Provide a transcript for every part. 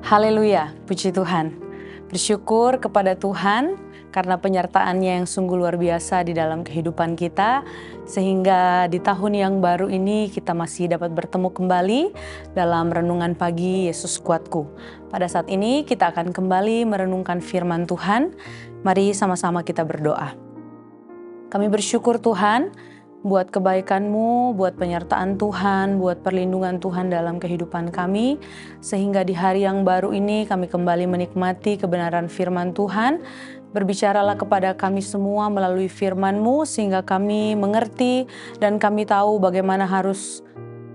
Haleluya, puji Tuhan. Bersyukur kepada Tuhan karena penyertaan-Nya yang sungguh luar biasa di dalam kehidupan kita, sehingga di tahun yang baru ini kita masih dapat bertemu kembali dalam renungan pagi Yesus Kuatku. Pada saat ini kita akan kembali merenungkan firman Tuhan. Mari sama-sama kita berdoa. Kami bersyukur Tuhan buat kebaikan-Mu, buat penyertaan Tuhan, buat perlindungan Tuhan dalam kehidupan kami, sehingga di hari yang baru ini kami kembali menikmati kebenaran firman Tuhan. Berbicaralah kepada kami semua melalui firman-Mu, sehingga kami mengerti dan kami tahu bagaimana harus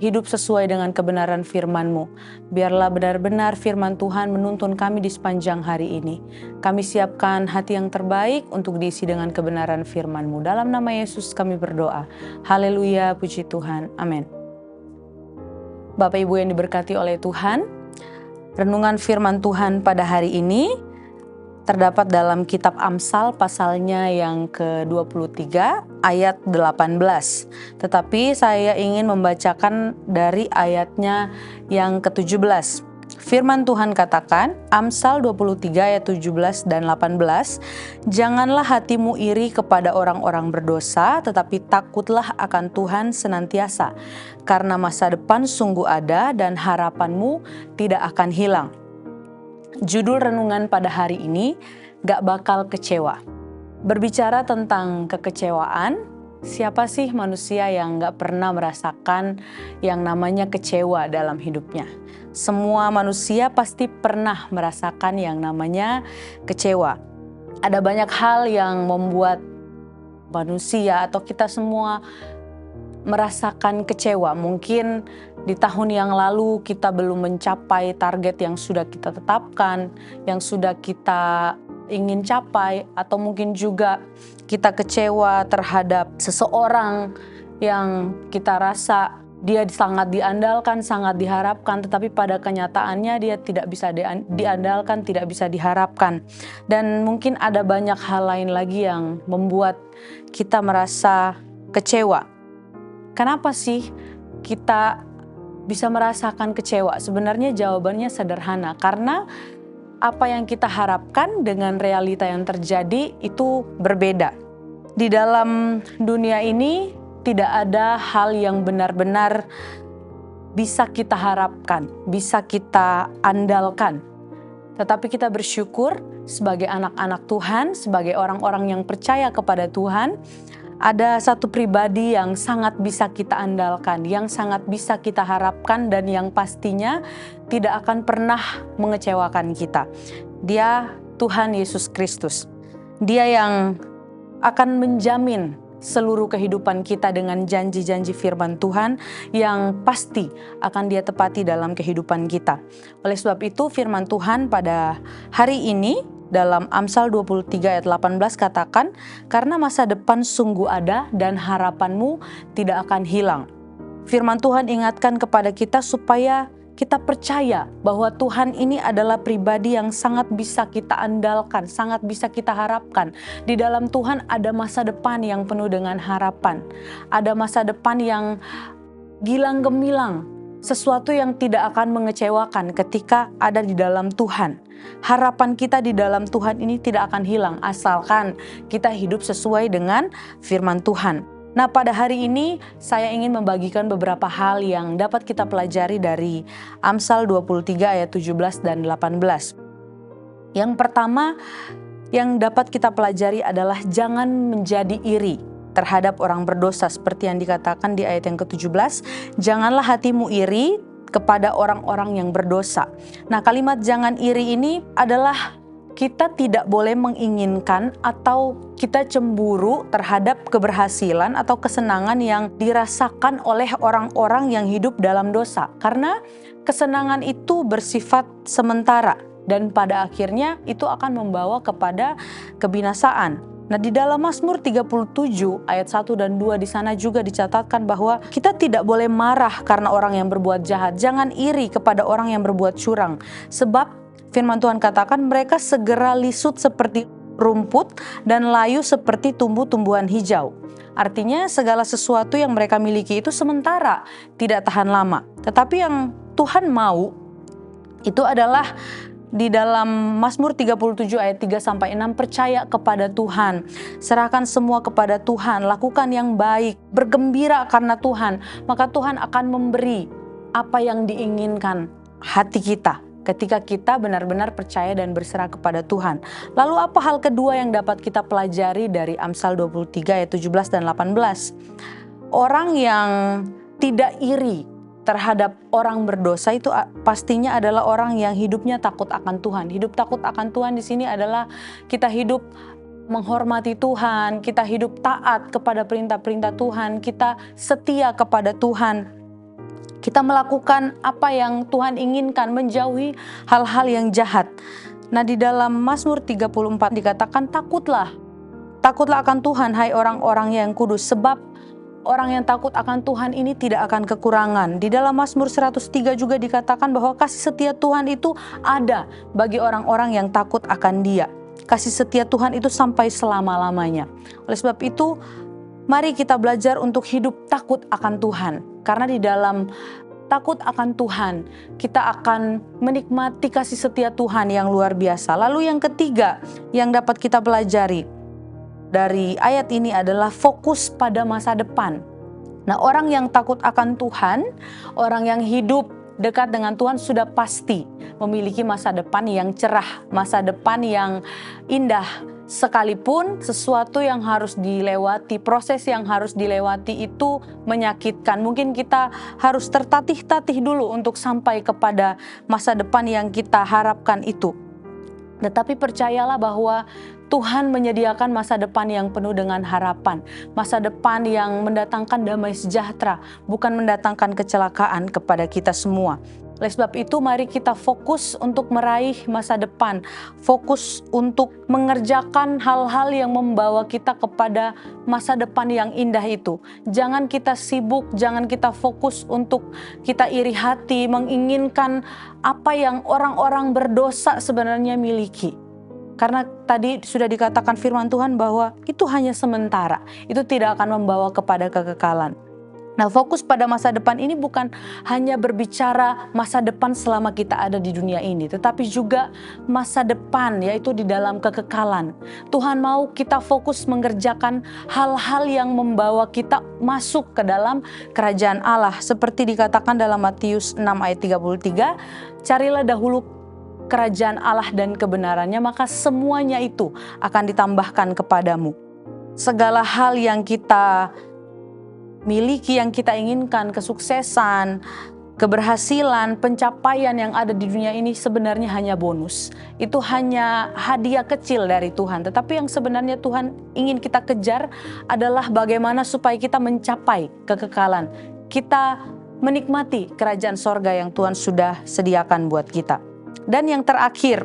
hidup sesuai dengan kebenaran firman-Mu. Biarlah benar-benar firman Tuhan menuntun kami di sepanjang hari ini. Kami siapkan hati yang terbaik untuk diisi dengan kebenaran firman-Mu. Dalam nama Yesus kami berdoa. Haleluya, puji Tuhan. Amin. Bapak Ibu yang diberkati oleh Tuhan, renungan firman Tuhan pada hari ini terdapat dalam kitab Amsal pasalnya yang ke-23 ayat 18. Tetapi saya ingin membacakan dari ayatnya yang ke-17. Firman Tuhan katakan, Amsal 23 ayat 17 dan 18, "Janganlah hatimu iri kepada orang-orang berdosa, tetapi takutlah akan Tuhan senantiasa, karena masa depan sungguh ada dan harapanmu tidak akan hilang." Judul renungan pada hari ini, gak bakal kecewa. Berbicara tentang kekecewaan, siapa sih manusia yang gak pernah merasakan yang namanya kecewa dalam hidupnya? Semua manusia pasti pernah merasakan yang namanya kecewa. Ada banyak hal yang membuat manusia atau kita semua merasakan kecewa. Mungkin di tahun yang lalu kita belum mencapai target yang sudah kita tetapkan, yang sudah kita ingin capai, atau mungkin juga kita kecewa terhadap seseorang yang kita rasa dia sangat diandalkan, sangat diharapkan, tetapi pada kenyataannya dia tidak bisa diandalkan, tidak bisa diharapkan. Dan mungkin ada banyak hal lain lagi yang membuat kita merasa kecewa. Kenapa sih kita bisa merasakan kecewa? Sebenarnya jawabannya sederhana, karena apa yang kita harapkan dengan realita yang terjadi itu berbeda. Di dalam dunia ini tidak ada hal yang benar-benar bisa kita harapkan, bisa kita andalkan. Tetapi kita bersyukur sebagai anak-anak Tuhan, sebagai orang-orang yang percaya kepada Tuhan, ada satu pribadi yang sangat bisa kita andalkan, yang sangat bisa kita harapkan, dan yang pastinya tidak akan pernah mengecewakan kita. Dia Tuhan Yesus Kristus. Dia yang akan menjamin seluruh kehidupan kita dengan janji-janji firman Tuhan yang pasti akan Dia tepati dalam kehidupan kita. Oleh sebab itu firman Tuhan pada hari ini dalam Amsal 23 ayat 18 katakan, "Karena masa depan sungguh ada dan harapanmu tidak akan hilang." Firman Tuhan ingatkan kepada kita supaya kita percaya bahwa Tuhan ini adalah pribadi yang sangat bisa kita andalkan, sangat bisa kita harapkan. Di dalam Tuhan ada masa depan yang penuh dengan harapan. Ada masa depan yang gilang gemilang, sesuatu yang tidak akan mengecewakan ketika ada di dalam Tuhan. Harapan kita di dalam Tuhan ini tidak akan hilang asalkan kita hidup sesuai dengan firman Tuhan. Nah, pada hari ini saya ingin membagikan beberapa hal yang dapat kita pelajari dari Amsal 23 ayat 17 dan 18. Yang pertama yang dapat kita pelajari adalah jangan menjadi iri terhadap orang berdosa, seperti yang dikatakan di ayat yang ke-17, "Janganlah hatimu iri kepada orang-orang yang berdosa." Nah, kalimat jangan iri ini adalah kita tidak boleh menginginkan atau kita cemburu terhadap keberhasilan atau kesenangan yang dirasakan oleh orang-orang yang hidup dalam dosa. Karena kesenangan itu bersifat sementara dan pada akhirnya itu akan membawa kepada kebinasaan. Nah, di dalam Mazmur 37 ayat 1 dan 2 di sana juga dicatatkan bahwa kita tidak boleh marah karena orang yang berbuat jahat. Jangan iri kepada orang yang berbuat curang. Sebab firman Tuhan katakan mereka segera lisut seperti rumput dan layu seperti tumbuh-tumbuhan hijau. Artinya segala sesuatu yang mereka miliki itu sementara, tidak tahan lama. Tetapi yang Tuhan mau Itu adalah di dalam Mazmur 37 ayat 3-6, percaya kepada Tuhan, serahkan semua kepada Tuhan, lakukan yang baik, bergembira karena Tuhan, maka Tuhan akan memberi apa yang diinginkan hati kita ketika kita benar-benar percaya dan berserah kepada Tuhan. Lalu apa hal kedua yang dapat kita pelajari dari Amsal 23 ayat 17 dan 18? Orang yang tidak iri terhadap orang berdosa itu pastinya adalah orang yang hidupnya takut akan Tuhan. Hidup takut akan Tuhan di sini adalah kita hidup menghormati Tuhan, kita hidup taat kepada perintah-perintah Tuhan, kita setia kepada Tuhan. Kita melakukan apa yang Tuhan inginkan, menjauhi hal-hal yang jahat. Nah, di dalam Mazmur 34 dikatakan, takutlah akan Tuhan, hai orang-orang yang kudus, sebab orang yang takut akan Tuhan ini tidak akan kekurangan. Di dalam Mazmur 103 juga dikatakan bahwa kasih setia Tuhan itu ada bagi orang-orang yang takut akan Dia. Kasih setia Tuhan itu sampai selama-lamanya. Oleh sebab itu, mari kita belajar untuk hidup takut akan Tuhan. Karena di dalam takut akan Tuhan, kita akan menikmati kasih setia Tuhan yang luar biasa. Lalu yang ketiga yang dapat kita pelajari dari ayat ini adalah fokus pada masa depan. Nah, orang yang takut akan Tuhan, orang yang hidup dekat dengan Tuhan sudah pasti memiliki masa depan yang cerah, masa depan yang indah. Sekalipun sesuatu yang harus dilewati, proses yang harus dilewati itu menyakitkan. Mungkin kita harus tertatih-tatih dulu untuk sampai kepada masa depan yang kita harapkan itu. Tetapi percayalah bahwa Tuhan menyediakan masa depan yang penuh dengan harapan. Masa depan yang mendatangkan damai sejahtera, bukan mendatangkan kecelakaan kepada kita semua. Oleh sebab itu, mari kita fokus untuk meraih masa depan. Fokus untuk mengerjakan hal-hal yang membawa kita kepada masa depan yang indah itu. Jangan kita sibuk, jangan kita fokus untuk kita iri hati, menginginkan apa yang orang-orang berdosa sebenarnya miliki. Karena tadi sudah dikatakan firman Tuhan bahwa itu hanya sementara, itu tidak akan membawa kepada kekekalan. Nah, fokus pada masa depan ini bukan hanya berbicara masa depan selama kita ada di dunia ini, tetapi juga masa depan, yaitu di dalam kekekalan. Tuhan mau kita fokus mengerjakan hal-hal yang membawa kita masuk ke dalam kerajaan Allah. Seperti dikatakan dalam Matius 6 ayat 33, carilah dahulu kerajaan Allah dan kebenarannya, maka semuanya itu akan ditambahkan kepadamu. Segala hal yang kita miliki, yang kita inginkan, kesuksesan, keberhasilan, pencapaian yang ada di dunia ini sebenarnya hanya bonus. Itu hanya hadiah kecil dari Tuhan. Tetapi yang sebenarnya Tuhan ingin kita kejar adalah bagaimana supaya kita mencapai kekekalan. Kita menikmati kerajaan sorga yang Tuhan sudah sediakan buat kita. Dan yang terakhir,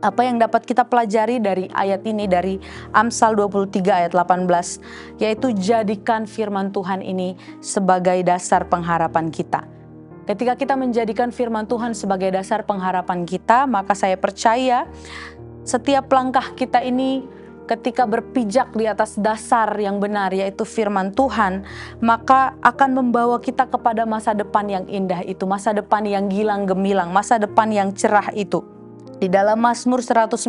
apa yang dapat kita pelajari dari ayat ini, dari Amsal 23 ayat 18, yaitu jadikan firman Tuhan ini sebagai dasar pengharapan kita. Ketika kita menjadikan firman Tuhan sebagai dasar pengharapan kita, maka saya percaya setiap langkah kita ini ketika berpijak di atas dasar yang benar, yaitu firman Tuhan, maka akan membawa kita kepada masa depan yang indah itu, masa depan yang gilang gemilang, masa depan yang cerah itu. Di dalam Mazmur 119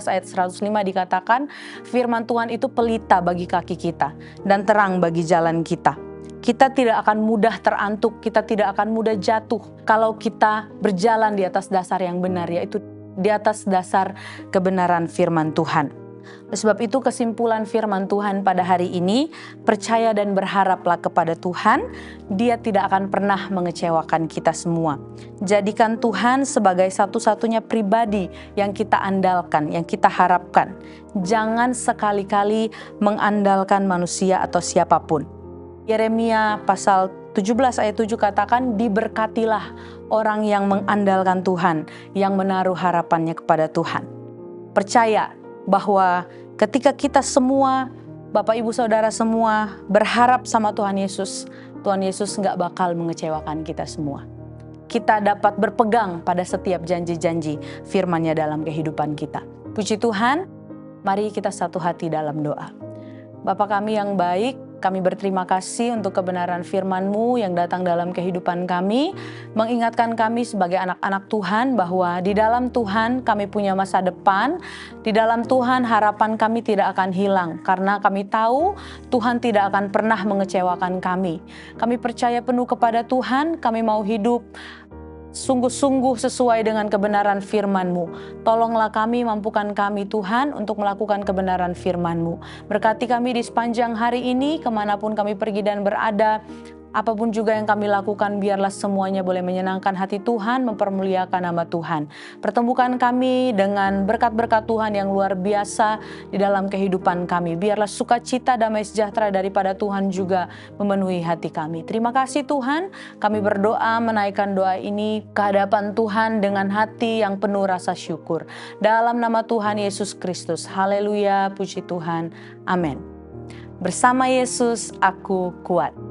ayat 105 dikatakan, firman Tuhan itu pelita bagi kaki kita dan terang bagi jalan kita. Kita tidak akan mudah terantuk, kita tidak akan mudah jatuh kalau kita berjalan di atas dasar yang benar, yaitu di atas dasar kebenaran firman Tuhan. Oleh sebab itu, kesimpulan firman Tuhan pada hari ini, percaya dan berharaplah kepada Tuhan, Dia tidak akan pernah mengecewakan kita semua. Jadikan Tuhan sebagai satu-satunya pribadi yang kita andalkan, yang kita harapkan. Jangan sekali-kali mengandalkan manusia atau siapapun. Yeremia pasal 17 ayat 7 katakan, diberkatilah orang yang mengandalkan Tuhan, yang menaruh harapannya kepada Tuhan. Percaya bahwa ketika kita semua, Bapak Ibu Saudara semua berharap sama Tuhan Yesus gak bakal mengecewakan kita semua. Kita dapat berpegang pada setiap janji-janji firman-Nya dalam kehidupan kita. Puji Tuhan, mari kita satu hati dalam doa. Bapa kami yang baik, kami berterima kasih untuk kebenaran firman-Mu yang datang dalam kehidupan kami, mengingatkan kami sebagai anak-anak Tuhan bahwa di dalam Tuhan kami punya masa depan, di dalam Tuhan harapan kami tidak akan hilang, karena kami tahu Tuhan tidak akan pernah mengecewakan kami. Kami percaya penuh kepada Tuhan, kami mau hidup sungguh-sungguh sesuai dengan kebenaran firman-Mu. Tolonglah kami, mampukan kami Tuhan untuk melakukan kebenaran firman-Mu. Berkati kami di sepanjang hari ini, kemanapun kami pergi dan berada, apapun juga yang kami lakukan, biarlah semuanya boleh menyenangkan hati Tuhan, mempermuliakan nama Tuhan. Pertemukan kami dengan berkat-berkat Tuhan yang luar biasa di dalam kehidupan kami. Biarlah sukacita, damai sejahtera daripada Tuhan juga memenuhi hati kami. Terima kasih Tuhan, kami berdoa menaikkan doa ini ke hadapan Tuhan dengan hati yang penuh rasa syukur. Dalam nama Tuhan Yesus Kristus, haleluya, puji Tuhan, amin. Bersama Yesus aku kuat.